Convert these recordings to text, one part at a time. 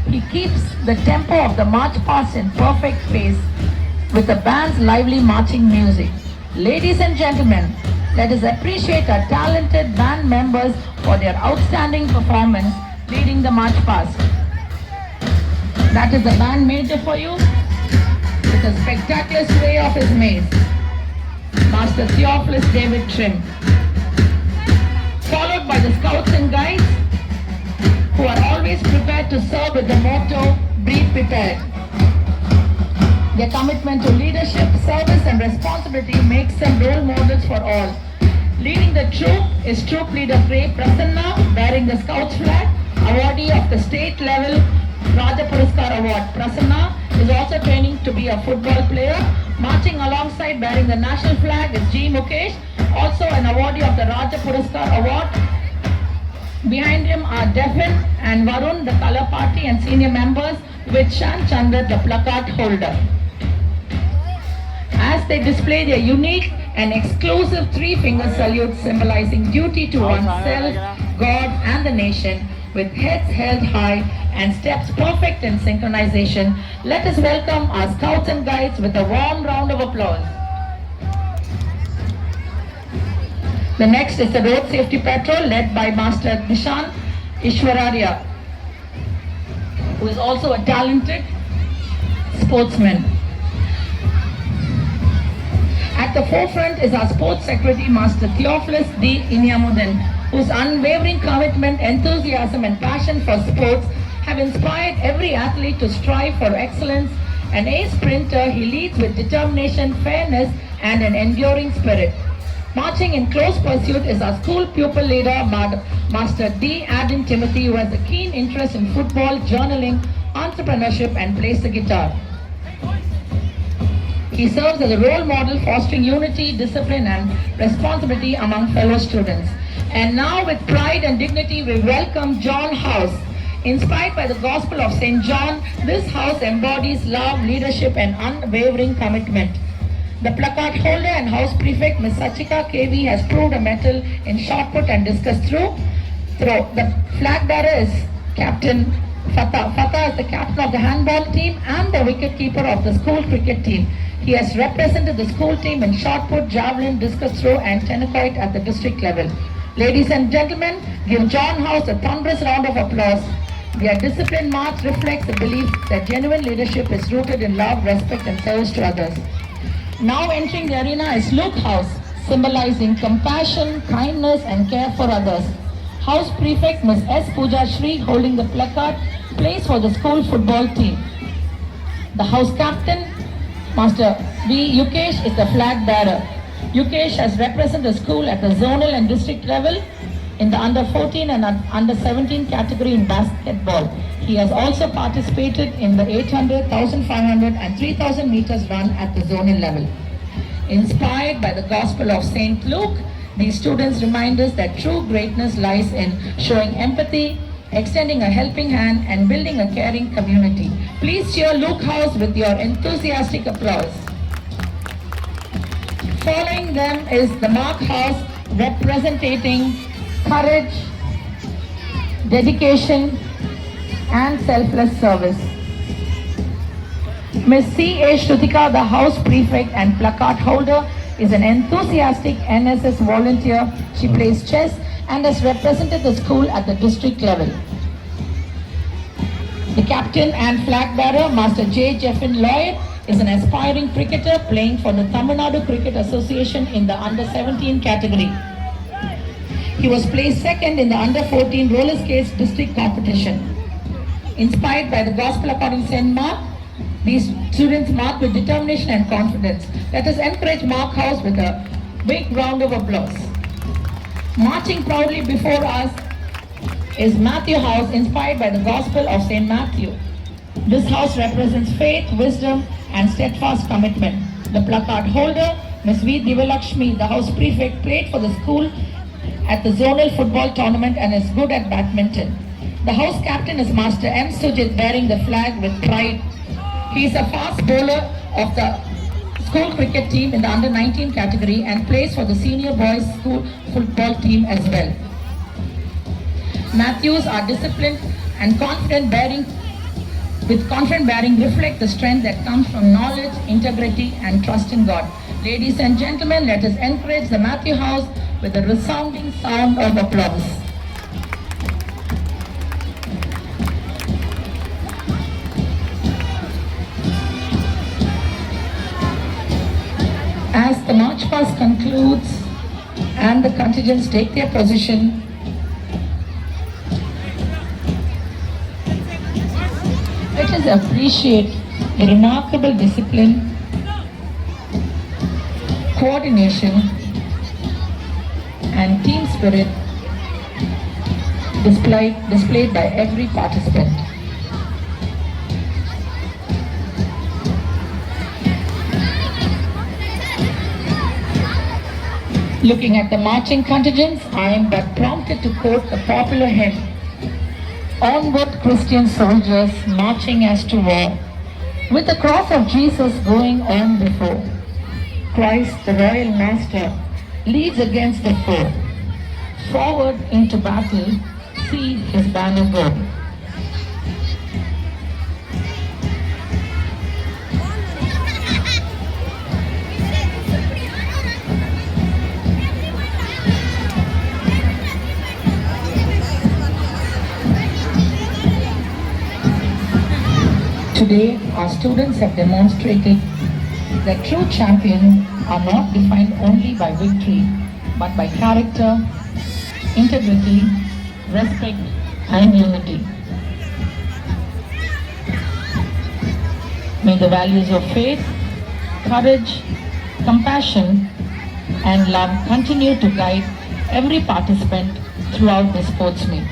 He keeps the tempo of the march past in perfect pace with the band's lively marching music. Ladies and gentlemen, let us appreciate our talented band members for their outstanding performance leading the march past. That is the band major for you with a spectacular sway of his mace, Master Theophilus David Trim, followed by the Scouts and Guides, who are always prepared to serve with the motto, "Be prepared." Their commitment to leadership, service and responsibility makes them role models for all. Leading the troop is troop leader Ray Prasanna, bearing the Scouts flag, awardee of the state level Raja Puraskar Award. Prasanna is also training to be a football player. Marching alongside bearing the national flag is G. Mukesh, also an awardee of the Raja Puraskar Award. Behind him are Devin and Varun, the color party and senior members, with Shan Chandra, the placard holder. As they display their unique and exclusive three-finger salute symbolizing duty to oneself, God and the nation, with heads held high and steps perfect in synchronization, let us welcome our Scouts and Guides with a warm round of applause. The next is the Road Safety Patrol led by Master Nishan Ishwararya, who is also a talented sportsman. At the forefront is our Sports Secretary, Master Theophilus D. Inyamudan, whose unwavering commitment, enthusiasm and passion for sports have inspired every athlete to strive for excellence. An ace sprinter, he leads with determination, fairness and an enduring spirit. Marching in close pursuit is our school pupil leader, Master D. Adin Timothy, who has a keen interest in football, journaling, entrepreneurship and plays the guitar. He serves as a role model, fostering unity, discipline and responsibility among fellow students. And now with pride and dignity we welcome John House. Inspired by the Gospel of St. John, this house embodies love, leadership and unwavering commitment. The placard holder and house prefect, Ms. Sachika KV, has proved a mettle in shot put and discus throw. The flag bearer is Captain Fatah. Fatah is the captain of the handball team and the wicket keeper of the school cricket team. He has represented the school team in shot put, javelin, discus throw and tennis at the district level. Ladies and gentlemen, give John House a thunderous round of applause. Their disciplined march reflects the belief that genuine leadership is rooted in love, respect and service to others. Now entering the arena is Luke House, symbolizing compassion, kindness and care for others. House prefect Ms. S. Pooja Shri, holding the placard, plays for the school football team. The house captain, Master B. Yukesh, is the flag bearer. Yukesh has represented the school at the zonal and district level in the under 14 and under 17 category in basketball. He has also participated in the 800, 1500 and 3000 meters run at the zonal level. Inspired by the Gospel of St. Luke, these students remind us that true greatness lies in showing empathy, extending a helping hand and building a caring community. Please cheer Luke House with your enthusiastic applause. Following them is the Mark House, representing courage, dedication and selfless service. Ms. C. A. Shrutika, the house prefect and placard holder, is an enthusiastic NSS volunteer. She plays chess and has represented the school at the district level. The captain and flag bearer, Master J. Jeffin Lloyd, is an aspiring cricketer playing for the Tamil Nadu Cricket Association in the under 17 category. He was placed second in the under 14 roller skates district competition. Inspired by the Gospel according to St. Mark, these students march with determination and confidence. Let us encourage Mark House with a big round of applause. Marching proudly before us is Matthew House, inspired by the Gospel of St. Matthew. This house represents faith, wisdom and steadfast commitment. The placard holder, Ms. V. Divalakshmi, the house prefect, played for the school at the zonal football tournament and is good at badminton. The house captain is Master M. Sujit, bearing the flag with pride. He is a fast bowler of the school cricket team in the under 19 category and plays for the senior boys school football team as well. Matthews are disciplined and confident, bearing with confident bearing reflect the strength that comes from knowledge, integrity, and trust in God. Ladies and gentlemen, let us encourage the Matthew House with a resounding sound of applause. As the march past concludes and the contingents take their position, let us appreciate the remarkable discipline, coordination, and team spirit displayed by every participant. Looking at the marching contingents, I am but prompted to quote the popular hymn, "Onward Christian soldiers marching as to war, with the cross of Jesus going on before. Christ the Royal Master leads against the foe. Forward into battle, see his banner go." Today, our students have demonstrated that true champions are not defined only by victory, but by character, integrity, respect, and unity. May the values of faith, courage, compassion, and love continue to guide every participant throughout the sports meet.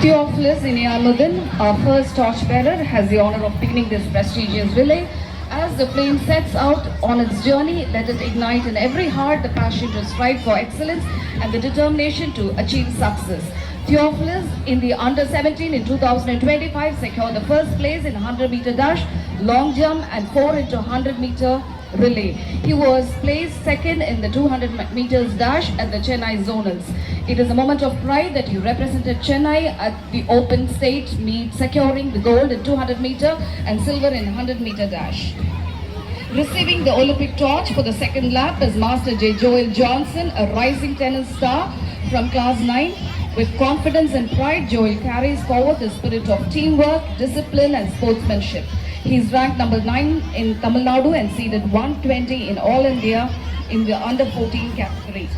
Theophilus Iniamuddin, our first torchbearer, has the honor of beginning this prestigious relay. As the flame sets out on its journey, let it ignite in every heart the passion to strive for excellence and the determination to achieve success. Theophilus in the under-17 in 2025 secured the first place in 100-meter dash, long jump and 4 into 100-meter relay. He was placed second in the 200 meters dash at the Chennai Zonals. It is a moment of pride that he represented Chennai at the open state meet, securing the gold in 200 meter and silver in 100 meter dash. Receiving the Olympic torch for the second lap is Master J. Joel Johnson, a rising tennis star from class 9. With confidence and pride, Joel carries forward the spirit of teamwork, discipline and sportsmanship. He is ranked number 9 in Tamil Nadu and seeded 120 in All India in the under 14 category.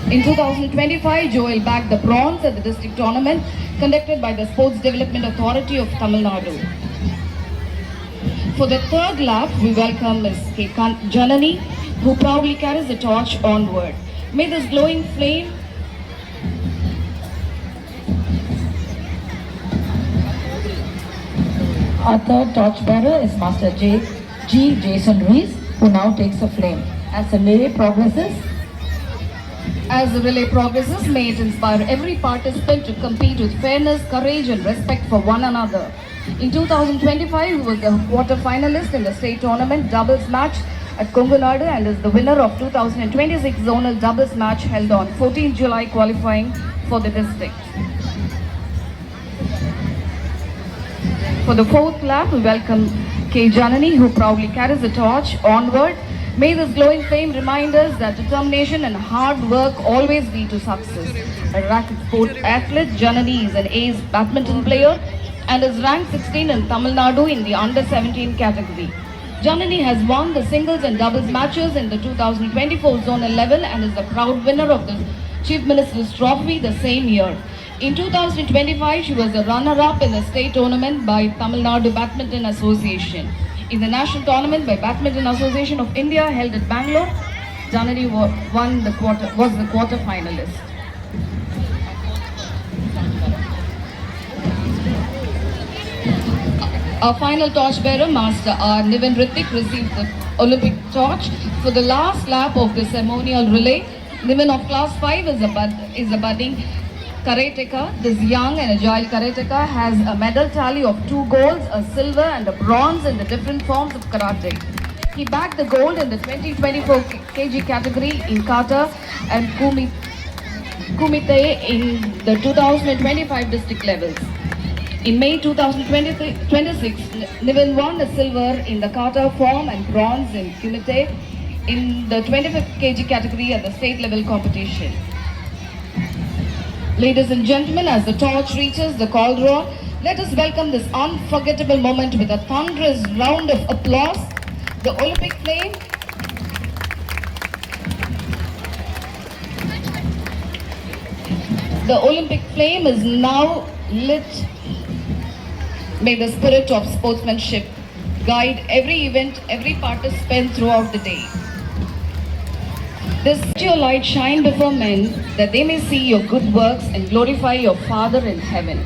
In 2025, Joel bagged the bronze at the district tournament conducted by the Sports Development Authority of Tamil Nadu. For the third lap, we welcome Ms. K. Janani, who proudly carries the torch onward. May this glowing flame Our third torchbearer is Master G. Jason Ruiz, who now takes the flame. As the relay progresses, may it inspire every participant to compete with fairness, courage and respect for one another. In 2025, he was the quarter finalist in the state tournament doubles match at Kongunadu and is the winner of 2026 zonal doubles match held on 14 July qualifying for the district. For the fourth lap, we welcome K. Janani, who proudly carries the torch onward. May this glowing flame remind us that determination and hard work always lead to success. A racket sport athlete, Janani is an ace badminton player and is ranked 16 in Tamil Nadu in the under-17 category. Janani has won the singles and doubles matches in the 2024 zonal level and is the proud winner of the Chief Minister's Trophy the same year. In 2025, she was the runner-up in the state tournament by Tamil Nadu Badminton Association. In the national tournament by Badminton Association of India held at Bangalore, Janani was the quarter finalist. Our final torchbearer, Master R. Nivin Ritik, received the Olympic torch. For the last lap of the ceremonial relay, Nivin of class 5 is a budding karateka. This young and agile karateka has a medal tally of 2 golds, a silver and a bronze in the different forms of karate. He bagged the gold in the 20-24 kg category in kata and kumite in the 2025 district levels. In May 2026, Nivin won the silver in the kata form and bronze in kumite in the 25 kg category at the state level competition. Ladies and gentlemen, as the torch reaches the cauldron, let us welcome this unforgettable moment with a thunderous round of applause. The Olympic flame is now lit. May the spirit of sportsmanship guide every event, every participant throughout the day. This let your light shine before men, that they may see your good works and glorify your Father in heaven.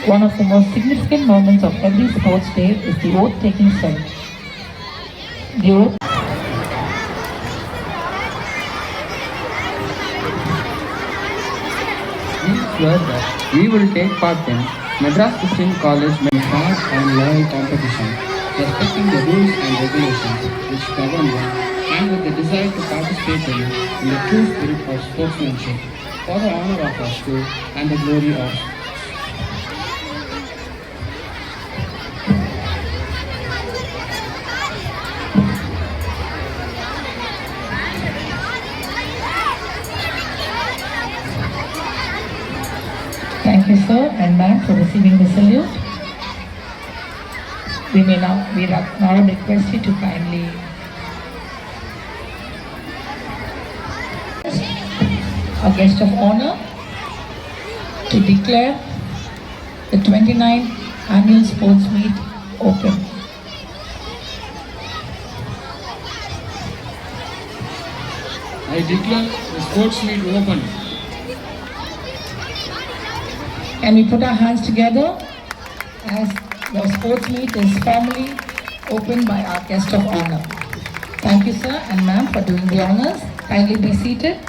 One of the most significant moments of every sports day is the oath-taking ceremony. The oath We swear that we will take part in Madras Christian College fair and loyal competition, respecting the rules and regulations which govern them, and with the desire to participate in the true spirit of sportsmanship, for the honor of our school and the glory of Thank you, sir and ma'am, for receiving the salute. We now request you to kindly a guest of honor to declare the 29th annual sports meet open. I declare the sports meet open. Can we put our hands together as the sports meet is formally opened by our guest of honor. Thank you, sir and ma'am, for doing the honors. Kindly be seated.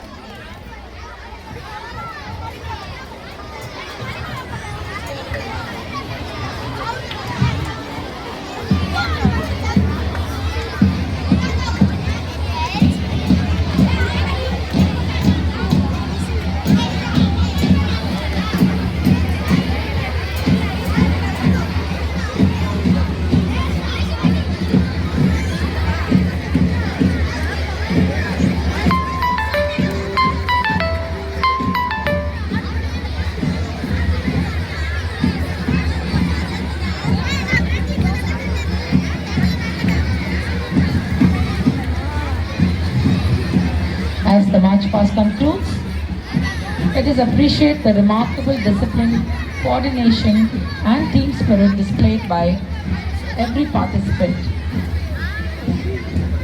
As the march past concludes, let us appreciate the remarkable discipline, coordination and team spirit displayed by every participant.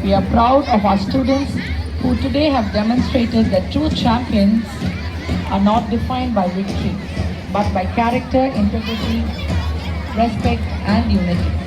We are proud of our students who today have demonstrated that true champions are not defined by victory, but by character, integrity, respect and unity.